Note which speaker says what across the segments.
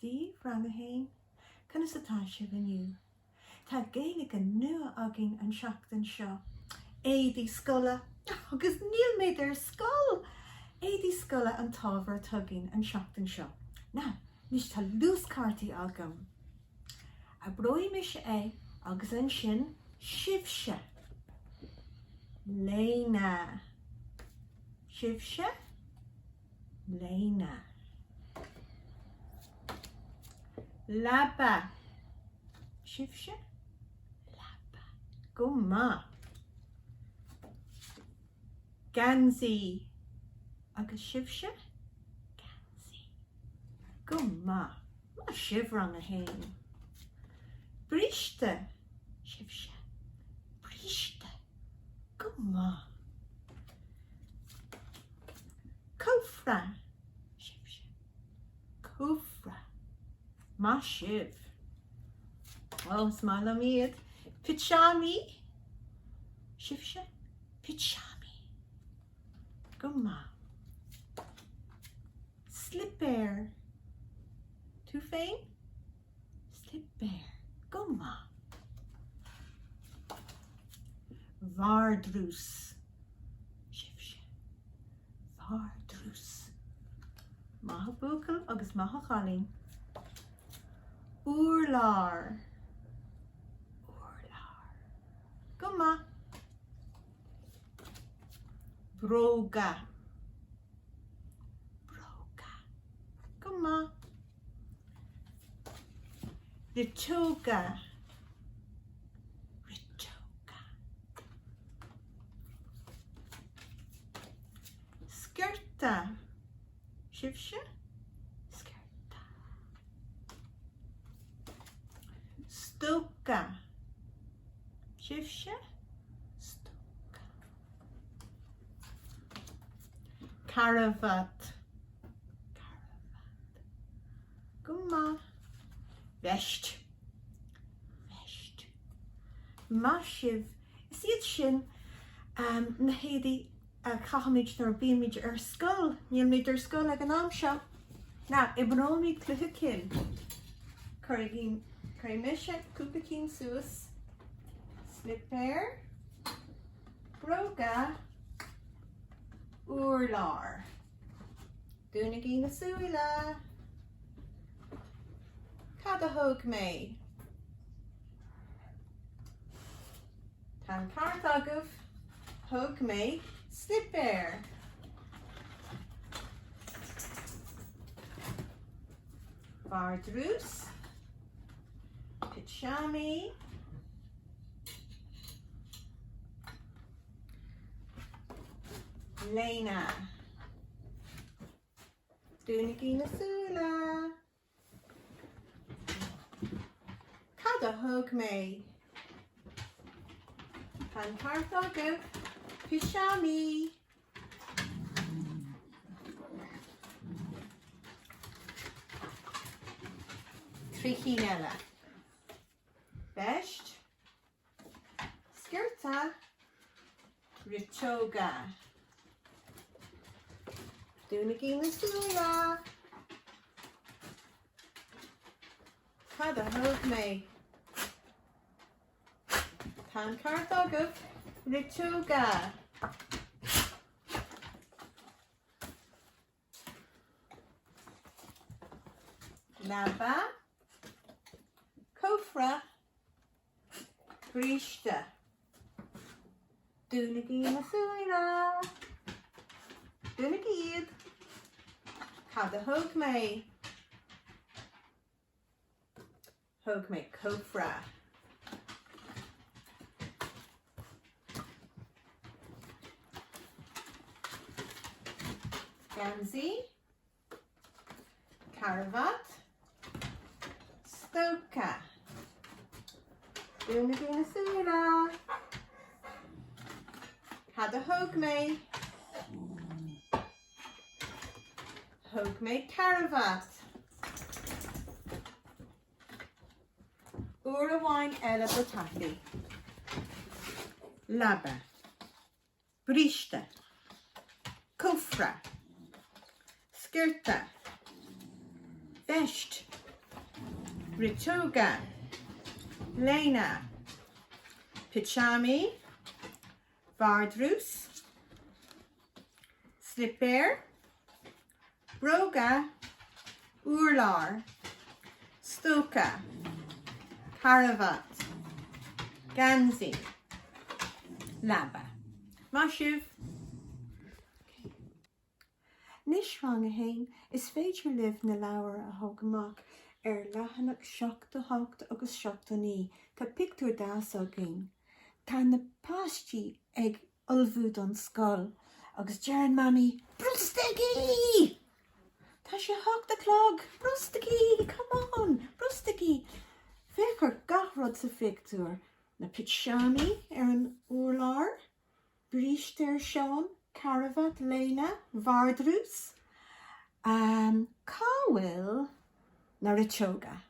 Speaker 1: Steve ran ahain, cyn ysatá sib aniu. Tá Gaeilge nua agin an seachtain seo. Eadaí Scoile, agus níl méid ar scoil. Eadaí Scoile an tábhar tugging an seachtain seo. Na, nis tá lús cartaí agam. A broi mis agus an sin sibse. Léna. Sibse. Léna. Labba. Sibse. Labba. Gumma. Gansi. Agus sibse. Gansi. Gumma. Ma sibran ahain. Briste. Sibse. Briste. Gumma. Cofra. Sibse. Cofra. Ma sib. Oh, smile on me. Pichami. Sibse. Pichami. Gumma. Slipper. Too faint? Slipper. Gumma. Vardrus. Sibse. Vardrus. Maha bukel agus maha chalin. Oerlar. Oerlar. Gumma. Broga. Broga. Gumma. Ritoga. Ritoga. Skirta. Sibse. Skirta. Stoka. Sibse. Stoka. Caravat. Caravat. Gumma. Vest. Vest. Mashiv. Is it shin na hédi a cachamid nor bimid scoil. Níl mid scoil ag an amseo. Na, I brómid cluthe cin. Currigin misha cúpacín suas. Slipper. Broga. Oerlar. Dúnagí na suila. Cada hoog me. Tan carthagov. Hoog me. Slipper. Vardrus. Pichami. Lena. Dúnagí na suila. Cada hoog me. Pan carthagov. Pichami. Trichinella. Vest. Skirta. Ritoga. Dúnagí na suila. Cada hoog me. Pan carthagov. Ritoga. Labba. Cofra. Briste. Dúnagí na suila. Dúnagíad. Cada hoog me. Hoog me cofra. Gansi. Caravat. Stoka. Dúnagí na suila. Cada hoog me. Hoog me caravat. Ura wine ella batati. Labba. Briste. Cofra. Skirta. Vest. Ritoga, Lena, Pichami, Vardrus, Slipper, Broga, Urlar, Stoka, Caravat, Ganzi, Laba. Mashiv. Nis rang a hain is féidir liv na leabhar a thugamach leathanach seachta hácht agus seachta ní tá pictiúr das a gin. Tá na pastí ag olbhúd an scoil agus dearan mami brustigi! Tá sé hácht a clog brustigi! Come on! Brustigi! Féchar gachrod sa pictiúr na pitshami an úrlár Bríster Sean Caravat Lena Vardrus Cáhfuil na Ritoga.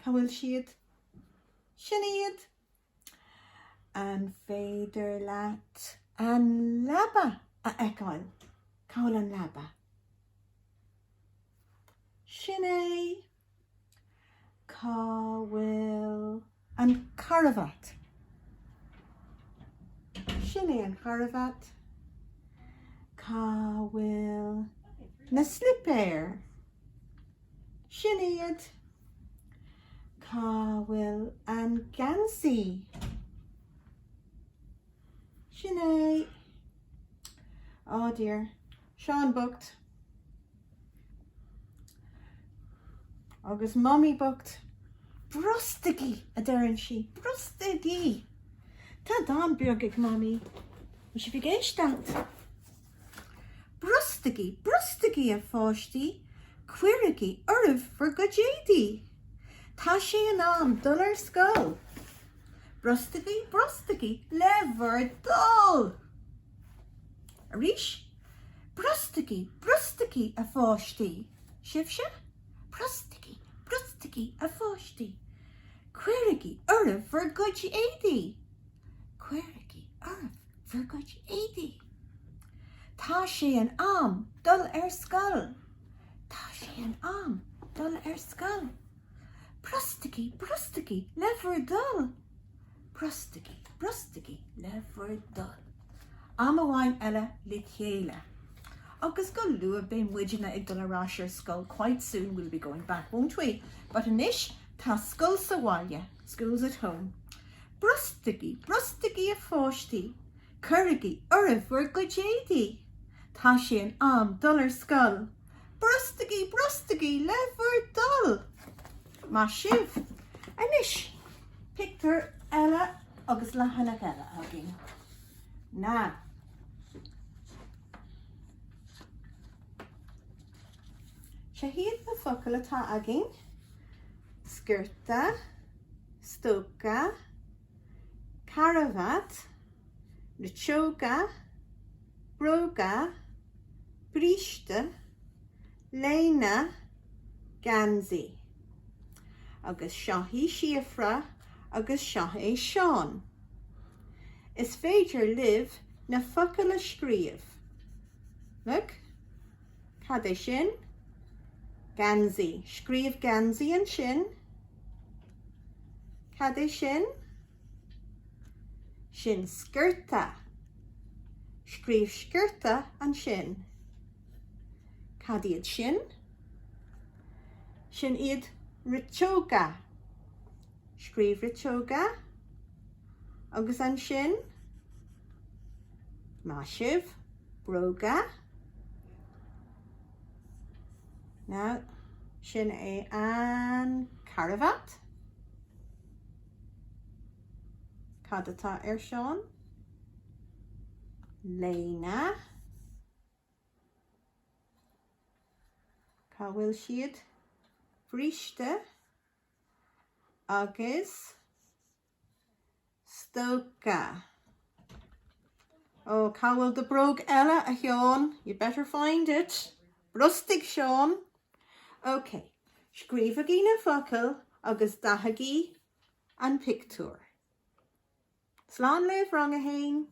Speaker 1: Cáhfuil siad Sinead an féidir leat an laba a eáil. Cáhfuil an laba. Sinné cáhfuil an Caravat. Sinné an Caravat. Cáhfuil na Slipper. Sinead. Cáhfuil an Gansi. Sinné. Oh dear. Sean booked. Agus mommy booked. Brustigi a dearan si. Brustigi. Tá dám beag mommy. Is si bhí dat. Brustigi a fáistí, cuirigi urbh for go déidí. Tá sé an am dul ar scoil. Brustigi, lever dull. Arís? Brustigi a fáistí. Sibse? Brustigi a fáistí. Cuirigi urbh for go déidí. Cuirigi urbh for go déidí. Tá sé an am dul ar scoil. Tá sé an am dul ar scoil. Brustigi, lever dull. Brustigi, lever dull. Am amháin eile le chéile. Agus go luath ben muideanna ag dul arás ar scoil. Quite soon we'll be going back, won't we? But anish, tá scoil sa bhaile. School's at home. Brustigi a fáistí. Cuirigi urbh for go déidí. Tá sé an am dul ar scoil. Brustigi, lever dull. Má sibh. Anish, pictiúr eile agus leathanach eile agin. Na. Se hiad na focail atá agin. Skirta, stoka, caravat, Ritoga, Broga, Bríste, Lena, Gansi. Agus Shahi Siafra, agus Shahi Sean. Is féidir liv na focail a scríomh. Look, cad é sin? Gansi. Scríomh Gansi an sin. Cad é sin? Sin skirta. Scríomh skirta an sin. Cad iad sin? Sin iad Ritoga. Scríomh Ritoga. Agus an sin? Má sibh. Broga. Now, sin é an Caravat. Cad atá ar Sean? Lena. Cá bhfuil siad? Bríste. Agus stoka. Oh, cá bhfuil the brog eile a Sean? You better find it. Brustig Sean. Okay, scríomhagaí na focail agus dathagaí an pictiúr. Slán léamh rang a hain.